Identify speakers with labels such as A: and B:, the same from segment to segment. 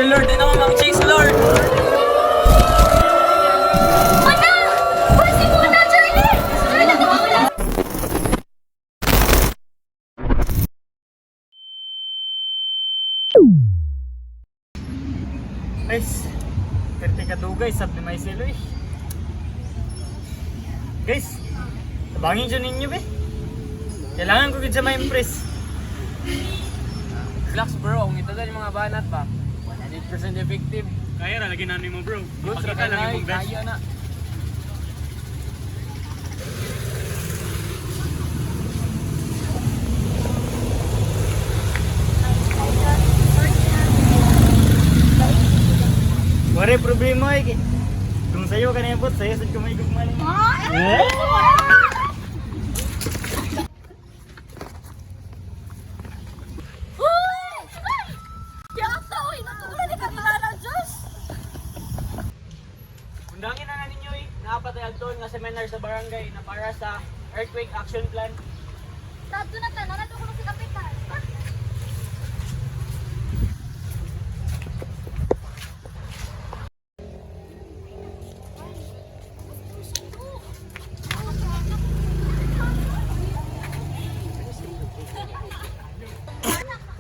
A: Lord, din ako mag-chase, Lord!
B: Mana! Pwede mo na, Charlie! Charlie, di ba ko lang?
A: Guys, perti ka to guys, sabi may silo eh. Guys, tabangin dyan ninyo be. Kailangan ko sa ma-impress.
C: Relax bro, ang ito dahil mga banat ba? 100% effective.
A: Kaya na, lagyan namin mo bro.
C: Good
A: Pakita
C: sa
A: lang
C: kanay,
A: yung best.
C: kaya na.
A: Wala problema eh. Kung sa'yo ka na sa'yo sa kumay-gugman. Undangin na ninyo eh. Nakapatay agton nga seminar sa barangay na para sa earthquake action plan.
B: Tato na tanan, nato ko na si Kapitan.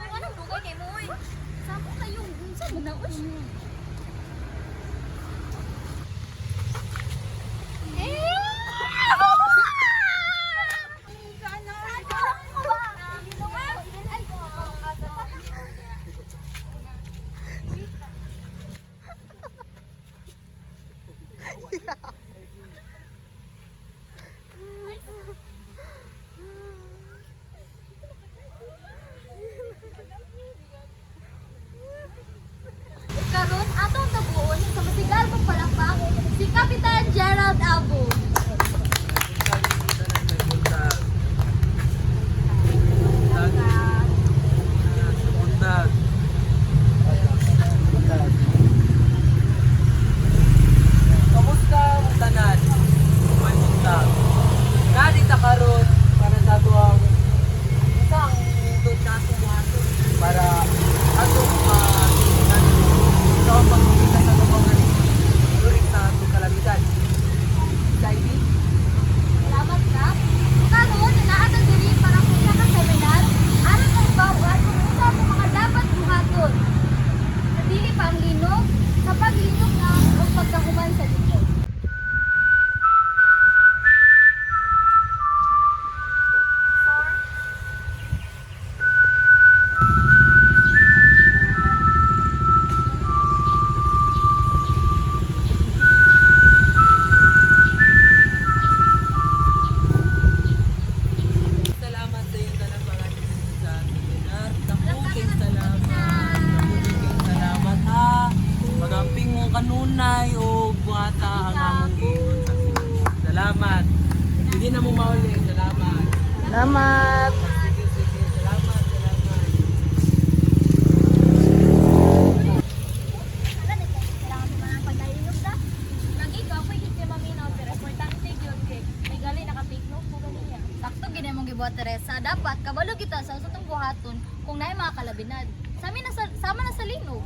B: Anong dugay kay mo eh? Saan kayong saan mo na Karon atong tabuon sa masigal kong palakpak si Kapitan Gerald Abo.
C: Kamusta ang tanan? May munta. Kadita karon para sa tuwang isang tut na buhaton para atong sa pagkita sa lumangan during sa atong kalamitan. Saidi,
B: Salamat ka. Karon inaatag diri para kung sa seminar aron ang bawat kung unsa ang mga dapat buhaton. Dili pang linog sa paglinog na o pagkahuman sa likod.
C: salamat sa iyong tanan pag-attend sa seminar. Dakuking salamat. Dakuking salamat ha. Magamping mo kanunay o buhata ang among giingon sa seminar. Salamat. Hindi na mo mauli. Salamat.
D: Salamat.
C: Sige, sige. Salamat, salamat.
B: Kailangan mo ng pagdahilog na. Lagi ka, ako hindi maminaw, pero importante yun kay may gali nakapik no po ganiya. Sakto gina mong gibuhat Teresa, dapat kabalo kita sa usatong buhaton kung naay mga kalabinad. Sama na sa linog.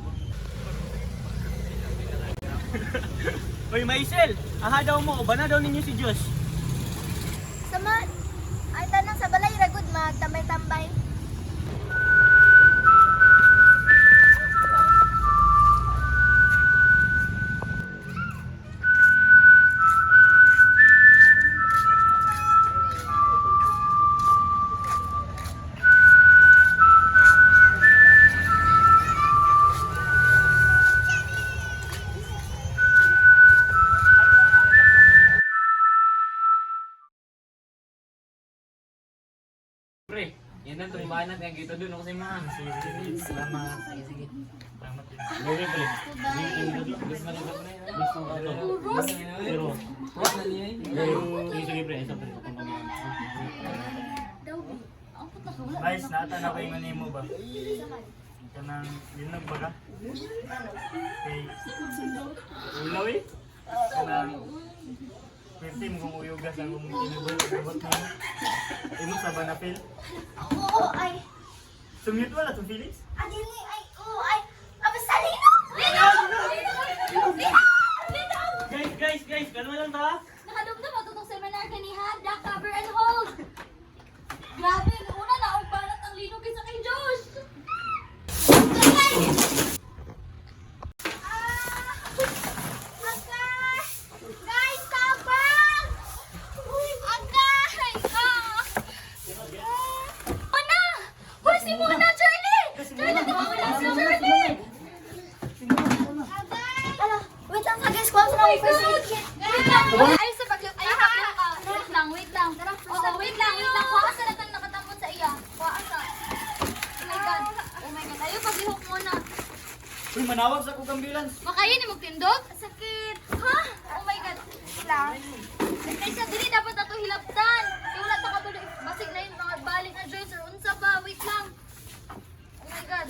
A: Oy Maisel, aha daw mo, bana daw ninyo si Diyos.
B: Sama, ay tanang sa balay ragod magtambay-tambay.
C: Pre, yan ang tumbanat nga gito doon ako sa ma'am.
A: Sige, sige, salamat.
C: Sige.
A: Salamat din. Sige, pre.
C: Gusto na lang na yun. Gusto ko ito.
A: Pero,
C: What na niya eh?
A: sige pre, isa pre.
B: Daw, ang puta ka wala.
A: Guys, naatanaw kayo nga mo ba? Ika ng linog ba ka? Okay. Ulaw eh? Ika ng
D: Pwede mo kung uyugas ang kung inubot mo. Imo sa banapil.
E: Oo, ay.
D: Sumute wala itong feelings?
E: Adili, ay. Oo, ay. Basta lino! Lino!
A: Guys, kalma lang ta.
B: Nakadugtong mo tutong seminar kaniha, the cover and hold. Grabe, una na og balat ang linog sa kay Josh.
E: Guys, tabang! Agay!
B: Mona! Hoy, si Mona, Charlie! Charlie, di ba wala si Charlie?
E: Ala, wait lang guys, kuha ko lang yung first aid kit.
B: Ay, sa pag ay hakla ka. Wait lang. Oo, wait lang. Kuha sa natang nakatambot sa iya. Kuha sa. Oh my God. Ayaw paghihok muna.
D: Uy, manawag sa kong ambulance.
B: Makayin ni mong tindog? Sakit. Ha? Oh my God. Lang. Kaysa dili dapat ato hilabtan. Kaya wala ta katuloy. Basig na yung mga balik na Joyce or unsa ba? Wait lang. Oh my God.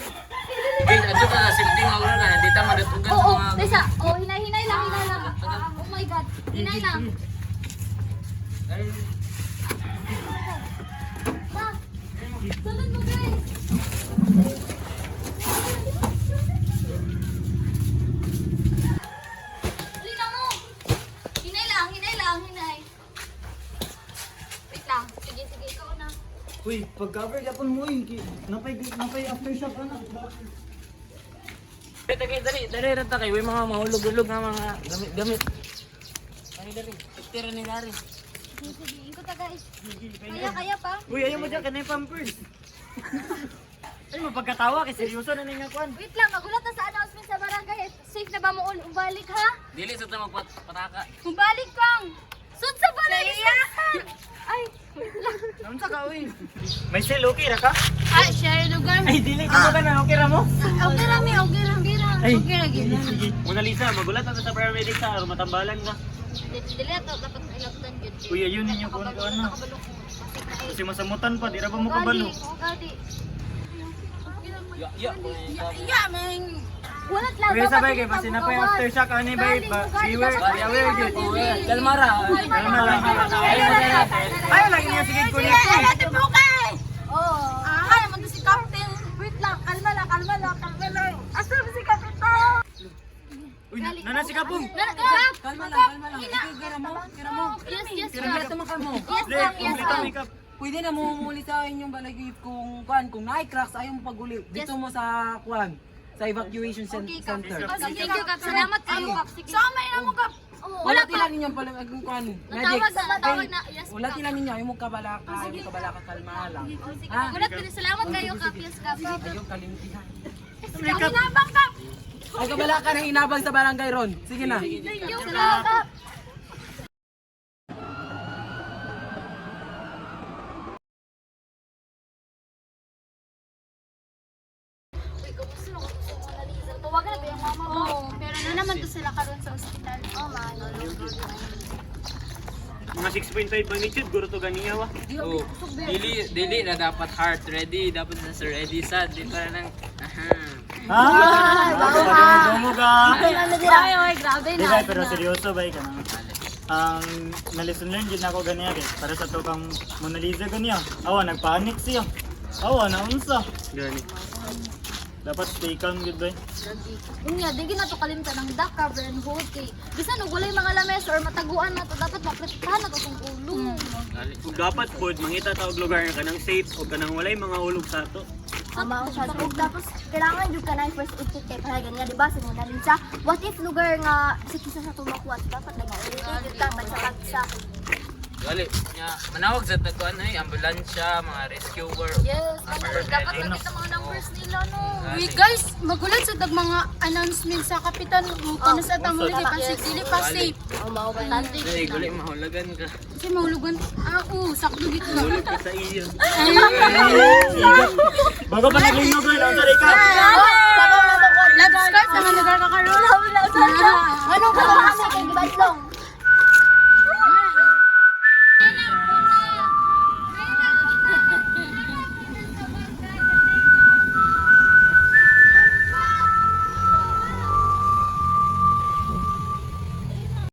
C: Guys, ato ka na simting mauna ka na. Dito madatugan
B: Oo,
C: sa mga...
B: Tessa. Oh, hinay lang. Oh my God. Hinay lang. Ma. Sunod mo, guys. Lina mo. Hinay lang. Wait lang. Sige, ikaw na.
D: Uy, pag-cover yapon mo yun. Napay aftershock ka na.
C: Dali rata kayo. May mga mahulog-hulog nga mga gamit. Dali. Tira ni Gary.
B: Sige, ikot ta guys. Kaya pa.
D: Uy, ayaw mo dyan ka na yung pampers. Ay, mapagkatawa kay seryoso na nga kwan.
B: Wait lang, magulat na sa announcement sa barangay. Safe na ba mo ubalik ha?
C: Dili sa ito magpataka.
B: Ubalik kang! Sud sa balay! Ay, wait lang.
D: Naman sa ka, uy. May sale, okay ra ka?
B: Ay, share lugar.
D: Ay, dili ka ba na, okay ra mo?
B: Okay lang, okay lang.
D: Ay,
B: Okay lang,
D: sige, sige. Mona Lisa, magulat ako sa paramedic sa matambalan ka.
B: Dili ato, dapat ilabtan yun.
D: Uy, ayun ninyo kung ano. Kasi masamutan pa, di ra ba mo kabalo?
B: Gadi.
C: Ya.
B: Walat lang.
D: Uy, sabay kay basi na pa yung aftershock ani ba? Beware, aware jud.
C: Kalmara.
D: Kalma lang. Ayaw lang niya sige ko ni.
B: Oo. Kaya mo si Captain. Wait lang, kalma lang. Asa si Captain?
D: Uy, nana si Kapong.
C: Kalma lang. Kira mo.
B: Yes,
C: Kira mo mo.
B: Yes,
D: Le,
B: ma'am, yes,
D: kumplito
B: ma'am.
D: makeup.
C: Pwede na mo muli sa inyong balagip kung na-cracks ayaw mo paguli. Dito mo sa sa evacuation
B: Okay, Kap.
C: center.
B: Thank you, Kap. Salamat kayo, Kap. Sige. Sama na mo, Kap.
C: Wala tila ninyong pala kung
B: Natawag na. Yes,
C: Wala
B: Kap.
C: tila ninyo, ayaw mo kabalaka, kalma lang.
B: Sige,
C: Ha?
B: Kap. Salamat kayo, Kap. Yes, Kap.
C: Ayaw kalimtihan.
D: Makeup.
B: Kap.
C: Ay kabalaka na inabang sa barangay Ron. Sige na.
B: Thank you, salamat, Kap. Uy, kamusta na ako sa Mona Lisa? Tawagan na ba yung mama mo? Oo, pero na naman to sila karon sa ospital. Oh, man.
D: Mga 6.5 magnitude, guro to ganiya wa.
C: Oh, dili na dapat heart ready, dapat na sa ready sad. Di para nang
D: Ah! Dumo ka.
B: Ay, grabe
D: Di ba, pero seryoso ba ka na? Ang na-lesson learn din ako ganiya din. Para sa to kang Mona Lisa ganiya. Awa, nagpanik siya. Awa, naunsa. Gani. Dapat stay calm good ba?
B: Unya, di na to kalimtan ng duck cover and hold kay. Bisan og walay mga lames or mataguan na to dapat maprotektahan na to kung ulo.
D: Kung dapat po, mangita ta og lugar nga kanang safe o kanang walay mga hulog sa ato.
E: Ama siya. Tapos, kailangan yung ka na yung first aid kit kay para ganyan, di ba? Sa Mona Lisa. What if lugar nga sikisa sa tumakuan? Dapat na nga. Dapat sa pagsa.
C: Gali, manawag sa tatuan ay ambulansya, mga rescuer.
B: Yes, dapat nakita mga numbers nila no.
F: Uy guys, magulat sa dag mga announcement sa kapitan kung sa tamo ni pasig dili pa safe.
C: Dili, gali mahulagan ka.
F: Kasi mahulugan ako sakto gito na.
D: Hulog ka sa iyo. Bago pa naglinog girl, ang sari ka.
F: Love skirt ang lugar ka karon.
E: Anong ka kami kay Gibaslong?